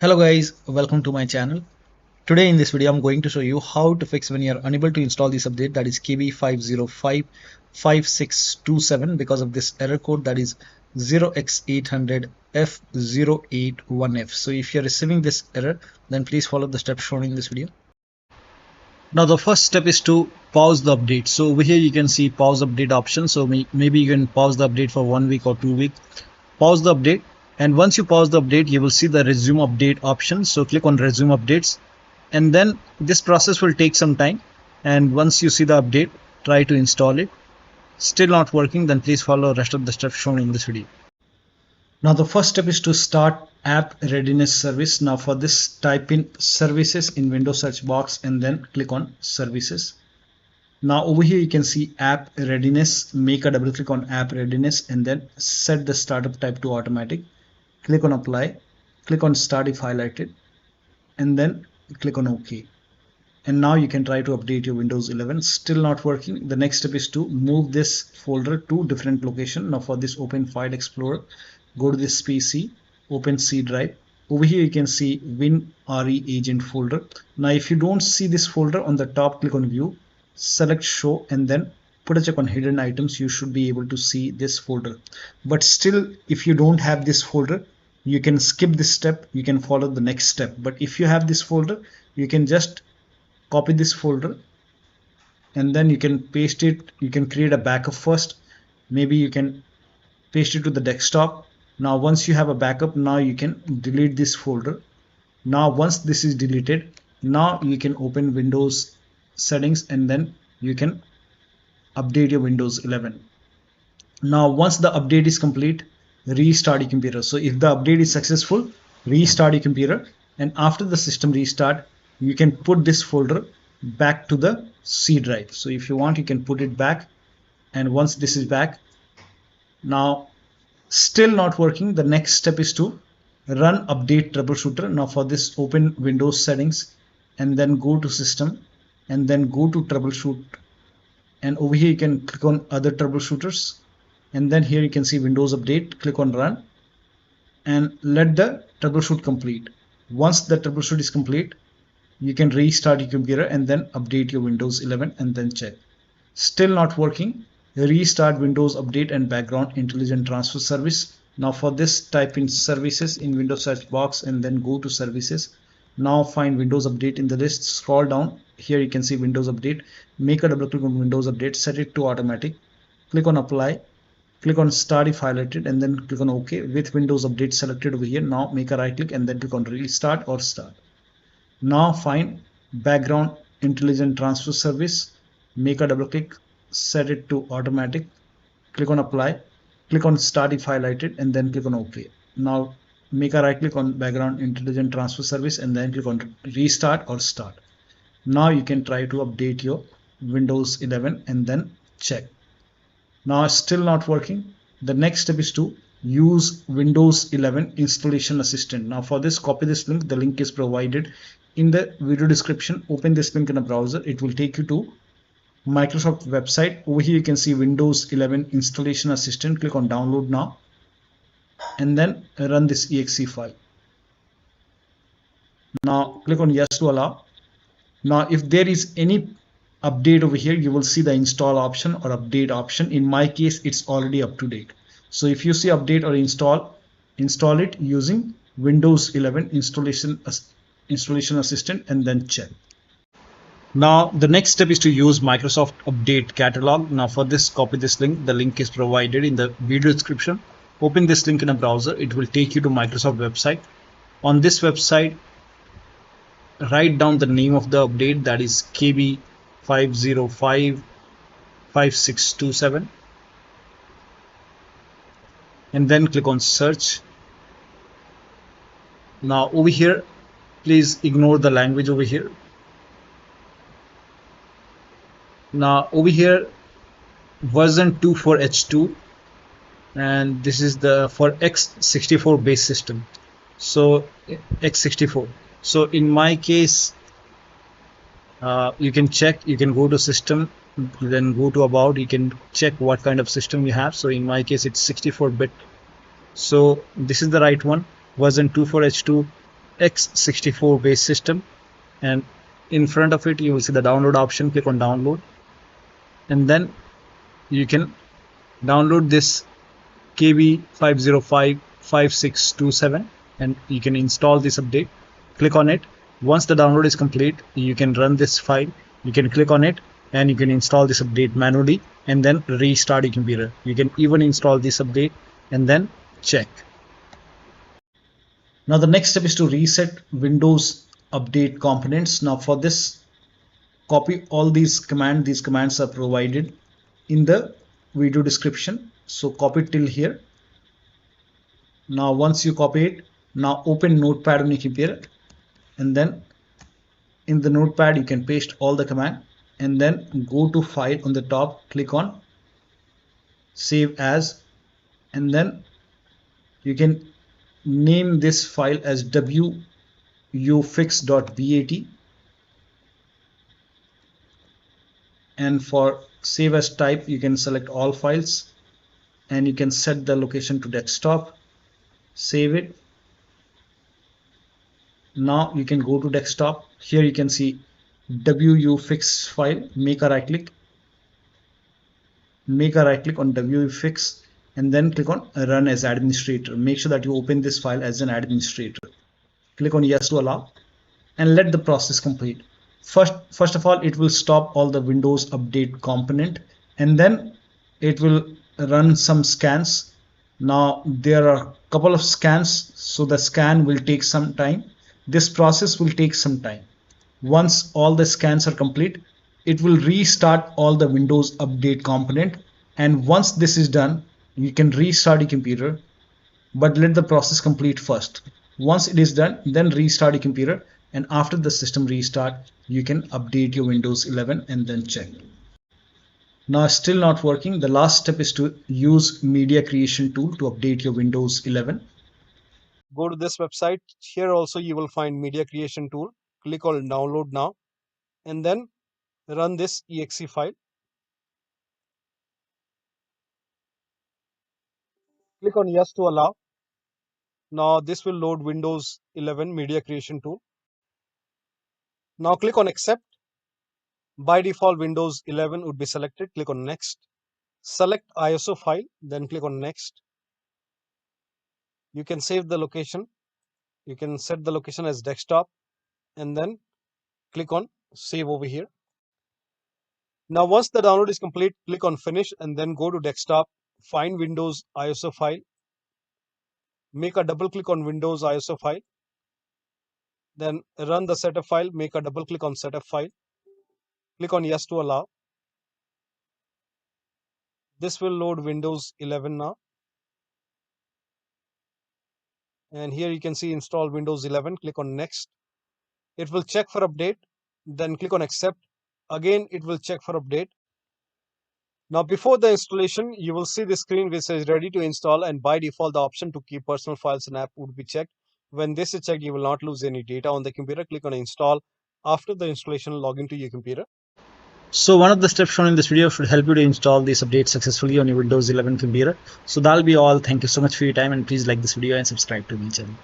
Hello guys, welcome to my channel. Today in this video I'm going to show you how to fix when you're unable to install this update, that is KB5055627, because of this error code, that is 0x800f081f. So if you're receiving this error, then please follow the steps shown in this video. Now the first step is to pause the update. So over here you can see pause update option. So maybe you can pause the update for 1 week or 2 weeks. Pause the update, and once you pause the update you will see the resume update option. So click on resume updates, and then this process will take some time, and once you see the update, try to install it. Still not working, then please follow the rest of the steps shown in this video. Now the first step is to start App Readiness service. Now for this, type in services in Windows search box and then click on services. Now over here you can see App Readiness. Make a double click on App Readiness and then set the startup type to automatic. Click on apply, click on start if highlighted, and then click on OK. And now you can try to update your Windows 11. Still not working. The next step is to move this folder to different location. Now for this, open File Explorer, go to this PC, open C drive. Over here you can see WinREAgent folder. Now if you don't see this folder on the top, click on View, select Show, and then put a check on hidden items. You should be able to see this folder. But still, if you don't have this folder, you can skip this step, you can follow the next step. But if you have this folder, you can just copy this folder and then you can paste it. You can create a backup first. Maybe you can paste it to the desktop. Now once you have a backup, now you can delete this folder. Now once this is deleted, now you can open Windows settings and then you can update your Windows 11. Now once the update is complete, restart your computer. So if the update is successful, restart your computer, and after the system restart, you can put this folder back to the C drive. So if you want, you can put it back, and once this is back, now still not working, the next step is to run update troubleshooter. Now for this, open Windows settings and then go to system and then go to troubleshoot, and over here you can click on other troubleshooters, and then here you can see Windows Update. Click on Run and let the troubleshoot complete. Once the troubleshoot is complete, you can restart your computer and then update your Windows 11 and then check. Still not working, restart Windows Update and Background Intelligent Transfer Service. Now for this, type in services in Windows search box and then go to services. Now find Windows Update in the list, scroll down, here you can see Windows Update. Make a double click on Windows Update, set it to automatic, click on apply, click on start if highlighted, and then click on OK. With Windows Update selected over here, now make a right click and then click on restart or start. Now find Background Intelligent Transfer Service, make a double click, set it to automatic, click on apply, click on start if highlighted, and then click on OK. Now make a right click on Background Intelligent Transfer Service and then click on restart or start. Now you can try to update your Windows 11 and then check. Now still not working. The next step is to use Windows 11 Installation Assistant. Now for this, copy this link. The link is provided in the video description. Open this link in a browser. It will take you to Microsoft website. Over here you can see Windows 11 Installation Assistant. Click on download now and then run this exe file. Now click on yes to allow. Now if there is any update over here, you will see the install option or update option. In my case, it's already up to date. So if you see update or install it using Windows 11 installation assistant and then check. Now the next step is to use Microsoft Update Catalog. Now for this, copy this link. The link is provided in the video description. Open this link in a browser. It will take you to Microsoft website. On this website, write down the name of the update, that is KB5055627, and then click on search. Now over here, please ignore the language over here. Now over here, version 2 for H2, and this is the for x64 base system. So x64. So in my case, you can check, you can go to system, then go to about, you can check what kind of system you have. So in my case, it's 64-bit. So this is the right one, version 2 for H2, x64 based system, and in front of it you will see the download option. Click on download, and then you can download this KB5055627 and you can install this update. Click on it. Once the download is complete, you can run this file. You can click on it and you can install this update manually and then restart your computer. You can even install this update and then check. Now the next step is to reset Windows update components. Now for this, copy all these commands. These commands are provided in the video description. So copy it till here. Now once you copy it, now open Notepad on your computer, and then in the Notepad you can paste all the command, and then go to file on the top, click on save as, and then you can name this file as wuauserv.bat, and for save as type you can select all files and you can set the location to desktop. Save it. Now you can go to desktop. Here you can see wuauserv file. Make a right click on wuauserv and then click on run as administrator. Make sure that you open this file as an administrator. Click on yes to allow and let the process complete. First of all, it will stop all the Windows update component, and then it will run some scans. Now there are a couple of scans, so the scan will take some time. This process will take some time. Once all the scans are complete, it will restart all the Windows update component, and once this is done, you can restart your computer, but let the process complete first. Once it is done, then restart your computer, and after the system restart, you can update your Windows 11 and then check. Now still not working. The last step is to use media creation tool to update your Windows 11. Go to this website. Here also you will find media creation tool. Click on download now and then run this exe file. Click on yes to allow. Now this will load Windows 11 media creation tool. Now click on accept. By default Windows 11 would be selected. Click on next. Select ISO file, then click on next. You can save the location. You can set the location as desktop and then click on save over here. Now once the download is complete, click on finish and then go to desktop, find Windows ISO file, make a double click on Windows ISO file, then run the setup file, make a double click on setup file, click on yes to allow. This will load Windows 11 now. And here you can see install Windows 11, click on next. It will check for update, then click on accept. Again, it will check for update. Now before the installation, you will see the screen which says ready to install, and by default the option to keep personal files and app would be checked. When this is checked, you will not lose any data on the computer. Click on install. After the installation, log into your computer. So one of the steps shown in this video should help you to install this update successfully on your Windows 11 computer. So that'll be all. Thank you so much for your time, and please like this video and subscribe to my channel.